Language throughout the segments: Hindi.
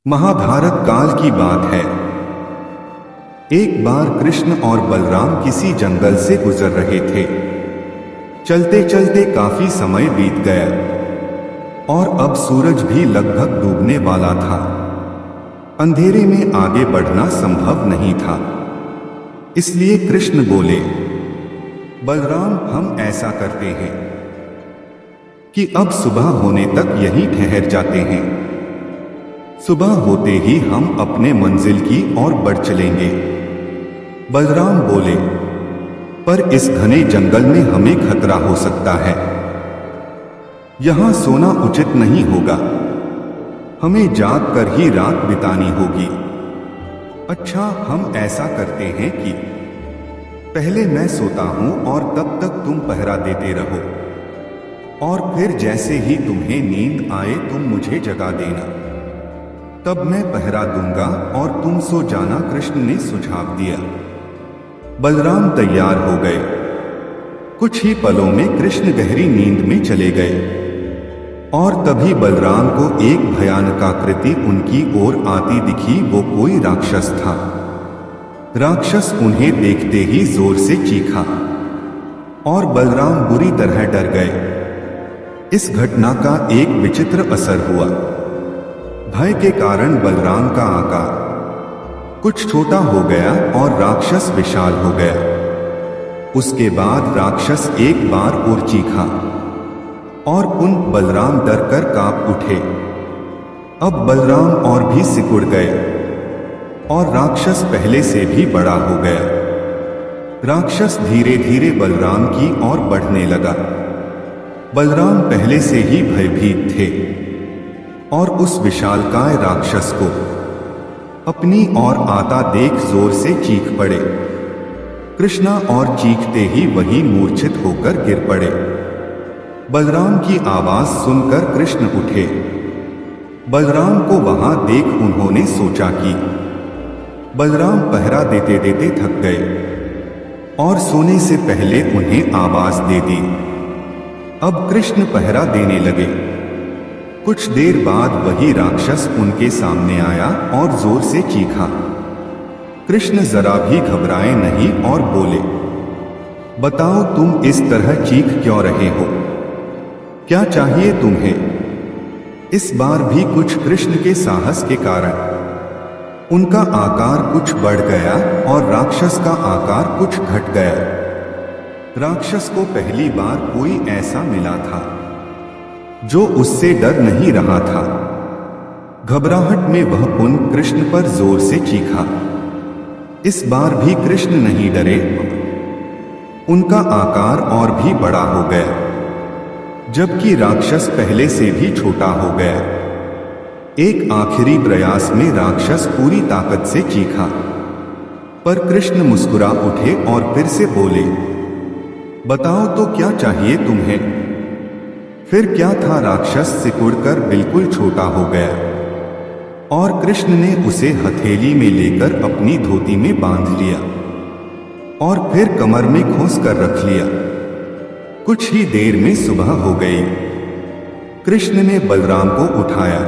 महाभारत काल की बात है। एक बार कृष्ण और बलराम किसी जंगल से गुजर रहे थे। चलते चलते काफी समय बीत गया और अब सूरज भी लगभग डूबने वाला था। अंधेरे में आगे बढ़ना संभव नहीं था। इसलिए कृष्ण बोले, बलराम, हम ऐसा करते हैं कि अब सुबह होने तक यहीं ठहर जाते हैं। सुबह होते ही हम अपने मंजिल की ओर बढ़ चलेंगे। बलराम बोले, पर इस घने जंगल में हमें खतरा हो सकता है। यहां सोना उचित नहीं होगा। हमें जाग कर ही रात बितानी होगी। अच्छा, हम ऐसा करते हैं कि पहले मैं सोता हूं और तब तक तुम पहरा देते रहो, और फिर जैसे ही तुम्हें नींद आए तुम मुझे जगा देना, तब मैं पहरा दूंगा और तुम सो जाना। कृष्ण ने सुझाव दिया। बलराम तैयार हो गए। कुछ ही पलों में कृष्ण गहरी नींद में चले गए और तभी बलराम को एक भयानक आकृति उनकी ओर आती दिखी। वो कोई राक्षस था। राक्षस उन्हें देखते ही जोर से चीखा और बलराम बुरी तरह डर गए। इस घटना का एक विचित्र असर हुआ। भय के कारण बलराम का आकार कुछ छोटा हो गया और राक्षस विशाल हो गया। उसके बाद राक्षस एक बार और चीखा और बलराम डर कर कांप उठे। अब बलराम और भी सिकुड़ गए और राक्षस पहले से भी बड़ा हो गया। राक्षस धीरे धीरे बलराम की ओर बढ़ने लगा। बलराम पहले से ही भयभीत थे और उस विशालकाय राक्षस को अपनी ओर आता देख जोर से चीख पड़े। कृष्णा और चीखते ही वही मूर्छित होकर गिर पड़े। बलराम की आवाज सुनकर कृष्ण उठे। बलराम को वहां देख उन्होंने सोचा कि बलराम पहरा देते देते थक गए और सोने से पहले उन्हें आवाज दे दी। अब कृष्ण पहरा देने लगे। कुछ देर बाद वही राक्षस उनके सामने आया और जोर से चीखा। कृष्ण जरा भी घबराए नहीं और बोले, बताओ, तुम इस तरह चीख क्यों रहे हो? क्या चाहिए तुम्हें? इस बार भी कुछ कृष्ण के साहस के कारण उनका आकार कुछ बढ़ गया और राक्षस का आकार कुछ घट गया। राक्षस को पहली बार कोई ऐसा मिला था जो उससे डर नहीं रहा था। घबराहट में वह कृष्ण पर जोर से चीखा। इस बार भी कृष्ण नहीं डरे। उनका आकार और भी बड़ा हो गया, जबकि राक्षस पहले से भी छोटा हो गया। एक आखिरी प्रयास में राक्षस पूरी ताकत से चीखा, पर कृष्ण मुस्कुरा उठे और फिर से बोले, बताओ तो क्या चाहिए तुम्हें? फिर क्या था, राक्षस सिकुड़कर बिल्कुल छोटा हो गया और कृष्ण ने उसे हथेली में लेकर अपनी धोती में बांध लिया और फिर कमर में खोस कर रख लिया। कुछ ही देर में सुबह हो गई। कृष्ण ने बलराम को उठाया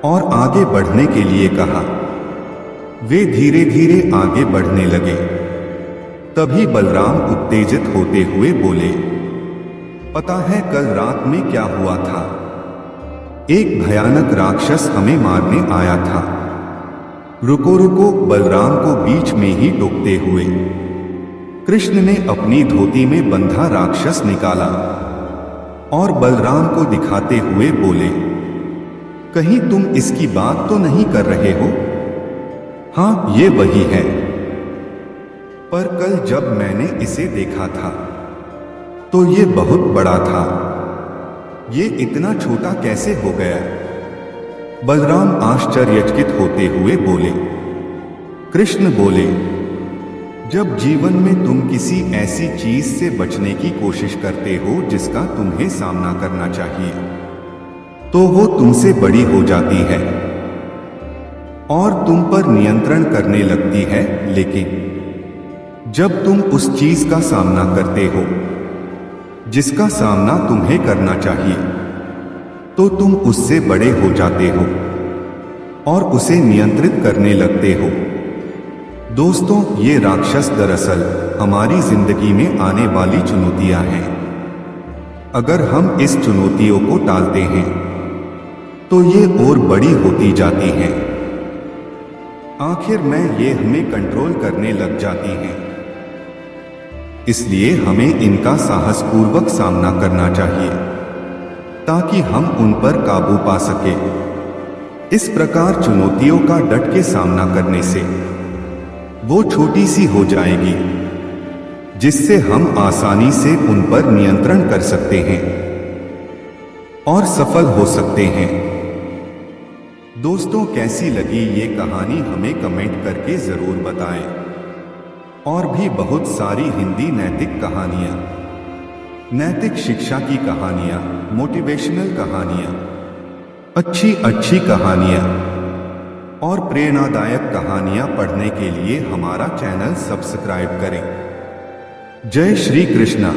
और आगे बढ़ने के लिए कहा। वे धीरे धीरे आगे बढ़ने लगे। तभी बलराम उत्तेजित होते हुए बोले, पता है कल रात में क्या हुआ था? एक भयानक राक्षस हमें मारने आया था। रुको रुको, बलराम को बीच में ही टोकते हुए कृष्ण ने अपनी धोती में बंधा राक्षस निकाला और बलराम को दिखाते हुए बोले, कहीं तुम इसकी बात तो नहीं कर रहे हो? हाँ, ये वही है। पर कल जब मैंने इसे देखा था तो ये बहुत बड़ा था। ये इतना छोटा कैसे हो गया? बलराम आश्चर्यचकित होते हुए बोले। कृष्ण बोले, जब जीवन में तुम किसी ऐसी चीज से बचने की कोशिश करते हो जिसका तुम्हें सामना करना चाहिए, तो वो तुमसे बड़ी हो जाती है और तुम पर नियंत्रण करने लगती है। लेकिन जब तुम उस चीज का सामना करते हो जिसका सामना तुम्हें करना चाहिए, तो तुम उससे बड़े हो जाते हो। और उसे नियंत्रित करने लगते हो। दोस्तों, ये राक्षस दरअसल हमारी जिंदगी में आने वाली चुनौतियां हैं। अगर हम इस चुनौतियों को टालते हैं तो ये और बड़ी होती जाती हैं। आखिर में ये हमें कंट्रोल करने लग जाती हैं। इसलिए हमें इनका साहसपूर्वक सामना करना चाहिए ताकि हम उन पर काबू पा सके। इस प्रकार चुनौतियों का डट के सामना करने से वो छोटी सी हो जाएगी, जिससे हम आसानी से उन पर नियंत्रण कर सकते हैं और सफल हो सकते हैं। दोस्तों, कैसी लगी ये कहानी हमें कमेंट करके जरूर बताएं। और भी बहुत सारी हिंदी नैतिक कहानियां, नैतिक शिक्षा की कहानियां, मोटिवेशनल कहानियां, अच्छी अच्छी कहानियां और प्रेरणादायक कहानियां पढ़ने के लिए हमारा चैनल सब्सक्राइब करें। जय श्री कृष्णा।